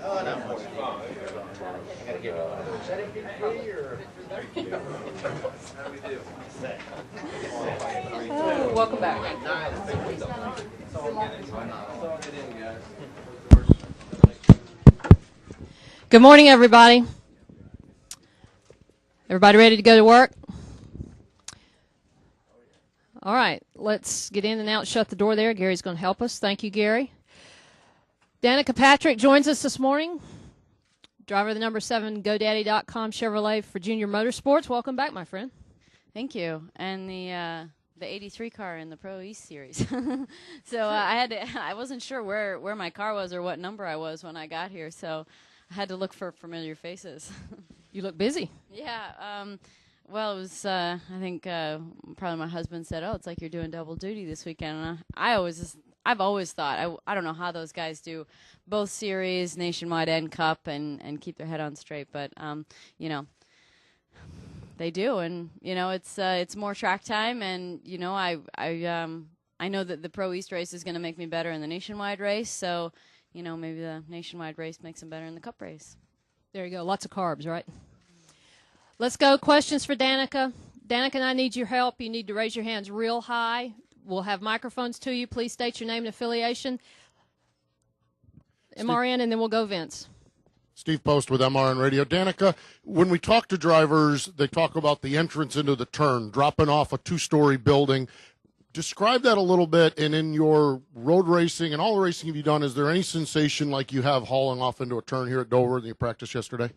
Oh, welcome back. Good morning, everybody. Everybody ready to go to work? All right, let's get in and out. Shut the door there. Gary's going to help us. Thank you, Gary. Danica Patrick joins us this morning. Driver of the number 7 GoDaddy.com Chevrolet for Junior Motorsports. Welcome back, my friend. Thank you. And the 83 car in the Pro East Series. So I wasn't sure where my car was or what number I was when I got here, so I had to look for familiar faces. You look busy. Yeah. Well, it was, I think probably my husband said, oh, it's like you're doing double duty this weekend. And I've always thought, I don't know how those guys do both series, Nationwide and Cup, and keep their head on straight. But, you know, they do. And, you know, it's more track time. And, you know, I know that the Pro East race is going to make me better in the Nationwide race. So, you know, maybe the Nationwide race makes them better in the Cup race. There you go. Lots of carbs, right? Let's go. Questions for Danica. Danica and I need your help. You need to raise your hands real high. We'll have microphones to you. Please state your name and affiliation. MRN, and then we'll go Vince. Steve Post with MRN Radio. Danica, when we talk to drivers, they talk about the entrance into the turn, dropping off a 2-story building. Describe that a little bit, and in your road racing and all the racing you've done, is there any sensation like you have hauling off into a turn here at Dover that you practiced yesterday?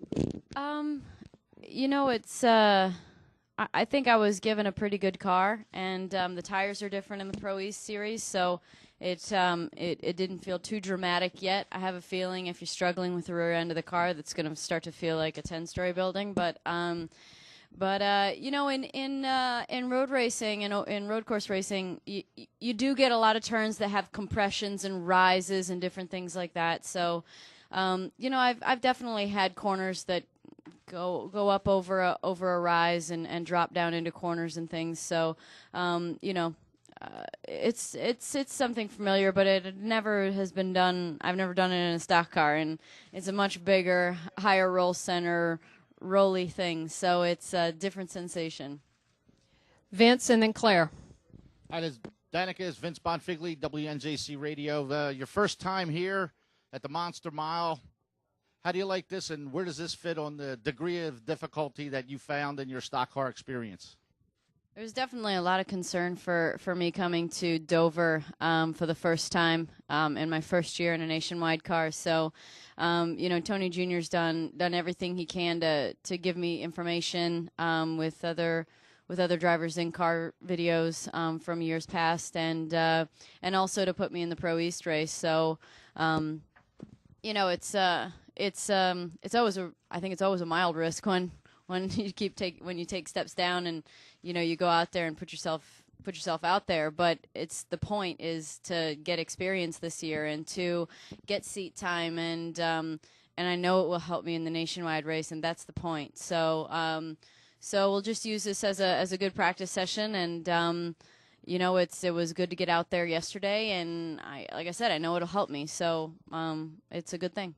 You know, it's I think I was given a pretty good car, and the tires are different in the Pro East Series, so it didn't feel too dramatic yet. I have a feeling if you're struggling with the rear end of the car, that's going to start to feel like a 10-story building. But you know, in road racing and in road course racing, you do get a lot of turns that have compressions and rises and different things like that. So, you know, I've definitely had corners that go up over a rise and drop down into corners and things. So, you know, it's something familiar, but it never has been done. I've never done it in a stock car, and it's a much bigger, higher roll center, rolly thing. So it's a different sensation. Vince and then Claire. Hi, this is Danica. Is Vince Bonfigli, WNJC Radio. Your first time here at the Monster Mile. How do you like this, and where does this fit on the degree of difficulty that you found in your stock car experience? There was definitely a lot of concern for me coming to Dover for the first time in my first year in a Nationwide car. So, you know, Tony Jr.'s done everything he can to give me information with other drivers in car videos from years past, and also to put me in the Pro East race. So, you know, it's always I think it's always a mild risk when you when you take steps down and, you know, you go out there and put yourself out there. But the point is to get experience this year and to get seat time, and I know it will help me in the Nationwide race, and that's the point. So so we'll just use this as a good practice session, and you know, it was good to get out there yesterday, and like I said, I know it'll help me. So it's a good thing.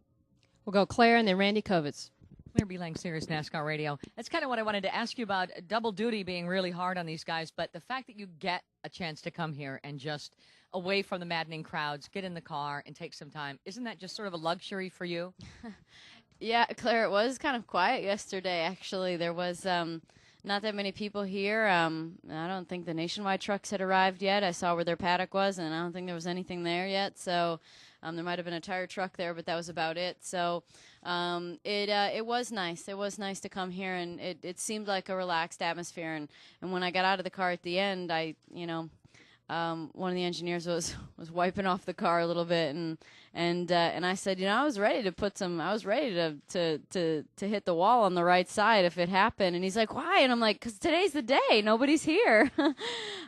We'll go Claire and then Randy Kovitz. Claire B. Lang, Sirius NASCAR Radio. That's kind of what I wanted to ask you about, double duty being really hard on these guys, but the fact that you get a chance to come here and just away from the maddening crowds, get in the car and take some time, isn't that just sort of a luxury for you? Yeah, Claire, it was kind of quiet yesterday, actually. There was not that many people here. I don't think the Nationwide trucks had arrived yet. I saw where their paddock was, and I don't think there was anything there yet. So there might have been a tire truck there, but that was about it. So it was nice. It was nice to come here, and it seemed like a relaxed atmosphere. And when I got out of the car at the end, one of the engineers was wiping off the car a little bit, and I said, you know, I was ready to hit the wall on the right side if it happened. And he's like, why? And I'm like, because today's the day, nobody's here.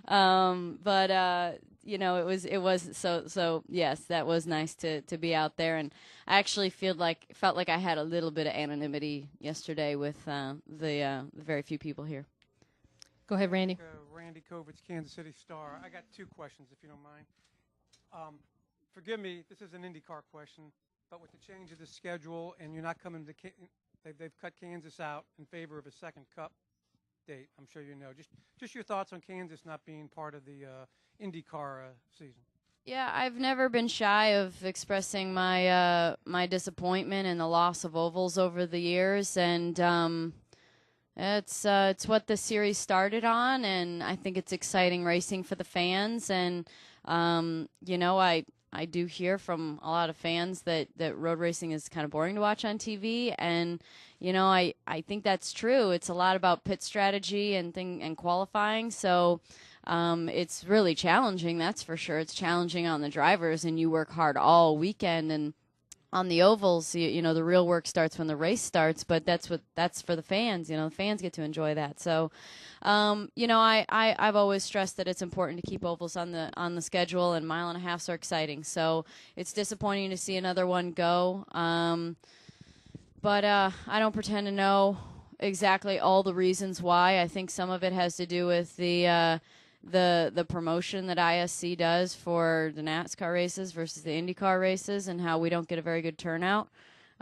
But you know, it was so yes, that was nice to be out there, and I actually felt like I had a little bit of anonymity yesterday with the very few people here. Go ahead, Randy. Randy Kovitz, Kansas City Star. I got two questions, if you don't mind. Forgive me, this is an IndyCar question. but with the change of the schedule and you're not coming to, they've cut Kansas out in favor of a second Cup date. I'm sure you know. Just your thoughts on Kansas not being part of the IndyCar season. Yeah, I've never been shy of expressing my my disappointment in the loss of ovals over the years, and it's what the series started on, and I think it's exciting racing for the fans. And you know, I do hear from a lot of fans that road racing is kind of boring to watch on TV, and you know, I think that's true. It's a lot about pit strategy and qualifying, so. It's really challenging, that's for sure. It's challenging on the drivers, and you work hard all weekend. And on the ovals, you know, the real work starts when the race starts. But that's for the fans. You know, the fans get to enjoy that. So, you know, I've always stressed that it's important to keep ovals on the schedule, and mile and a halfs are exciting. So it's disappointing to see another one go. But I don't pretend to know exactly all the reasons why. I think some of it has to do with the promotion that ISC does for the NASCAR races versus the IndyCar races, and how we don't get a very good turnout.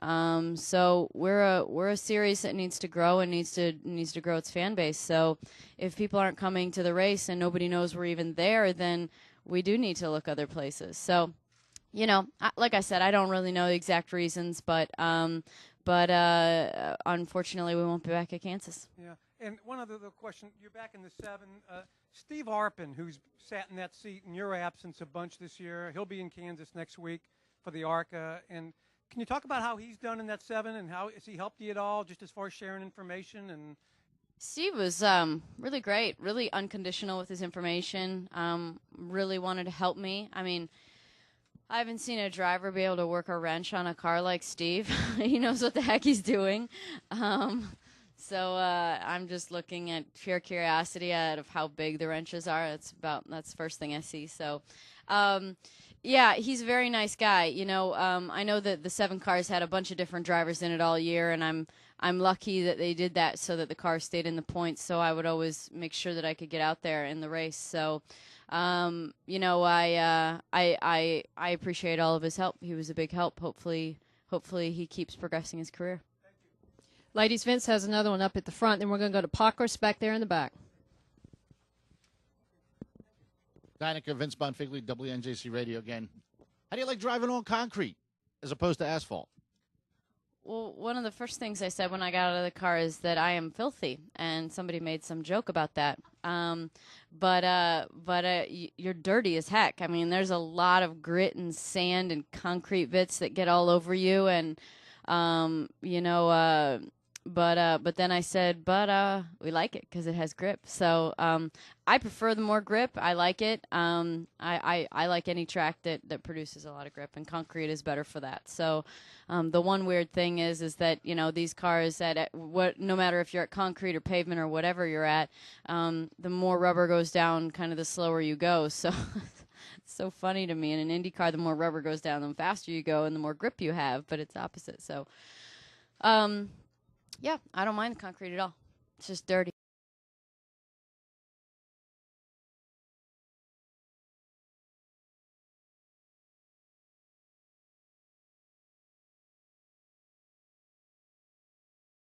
So we're a series that needs to grow and needs to grow its fan base. So if people aren't coming to the race and nobody knows we're even there, then we do need to look other places. So, you know, like I said, I don't really know the exact reasons, but unfortunately, we won't be back at Kansas. Yeah. And one other question. You're back in the 7. Steve Arpin, who's sat in that seat in your absence a bunch this year, he'll be in Kansas next week for the ARCA. And can you talk about how he's done in that 7 and how has he helped you at all, just as far as sharing information? And Steve was really great, really unconditional with his information, really wanted to help me. I mean, I haven't seen a driver be able to work a wrench on a car like Steve. He knows what the heck he's doing. So I'm just looking at pure curiosity of how big the wrenches are. That's the first thing I see. So, yeah, he's a very nice guy. You know, I know that the 7 cars had a bunch of different drivers in it all year, and I'm lucky that they did that so that the car stayed in the points. So I would always make sure that I could get out there in the race. So, you know, I appreciate all of his help. He was a big help. Hopefully he keeps progressing his career. Ladies, Vince has another one up at the front. Then we're going to go to Pockers back there in the back. Danica, Vince Bonfigley, WNJC Radio again. How do you like driving on concrete as opposed to asphalt? Well, one of the first things I said when I got out of the car is that I am filthy, and somebody made some joke about that. But you're dirty as heck. I mean, there's a lot of grit and sand and concrete bits that get all over you, and you know. But then I said, we like it because it has grip. So I prefer the more grip. I like it. I like any track that produces a lot of grip, and concrete is better for that. So the one weird thing is that, you know, these cars no matter if you're at concrete or pavement or whatever you're at, the more rubber goes down, kind of the slower you go. So it's so funny to me. In an Indy car, the more rubber goes down, the faster you go, and the more grip you have. But it's opposite. So. Yeah, I don't mind the concrete at all. It's just dirty.